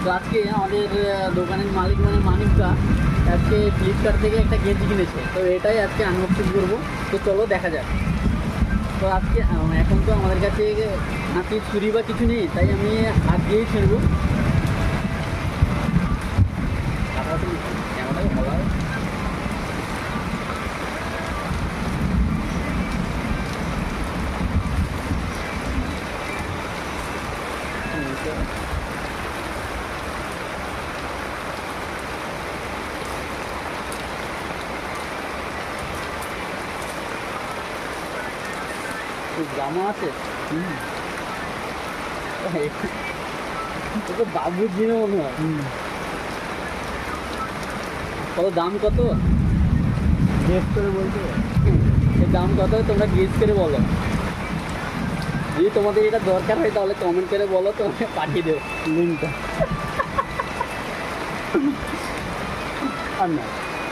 তো আজকে আমাদের দোকানের মালিক মানে মানিকদা আজকে ফ্লিপকার্ট থেকে একটা গেঞ্জি কিনেছে, তো এটাই আজকে আনবক্সিং করবো। তো চলো দেখা যাক। তো আজকে এখন তো আমাদের কাছে হাতি ছুরি বা কিছু নেই, তাই আমি হাত দিয়েই ছিঁড়বো। ক্যামেরাটাকে ভালো হয়। জামা আছে তো বাবুর জিনিস মনে হয়। কত দাম, কত গেস করে বলতে? এর দাম কত তোমরা গেস করে বলো। যদি তোমাদের এটা দরকার হয় তাহলে কমেন্ট করে বলো, তোমাকে পাঠিয়ে দেবো লিঙ্কটা। আর না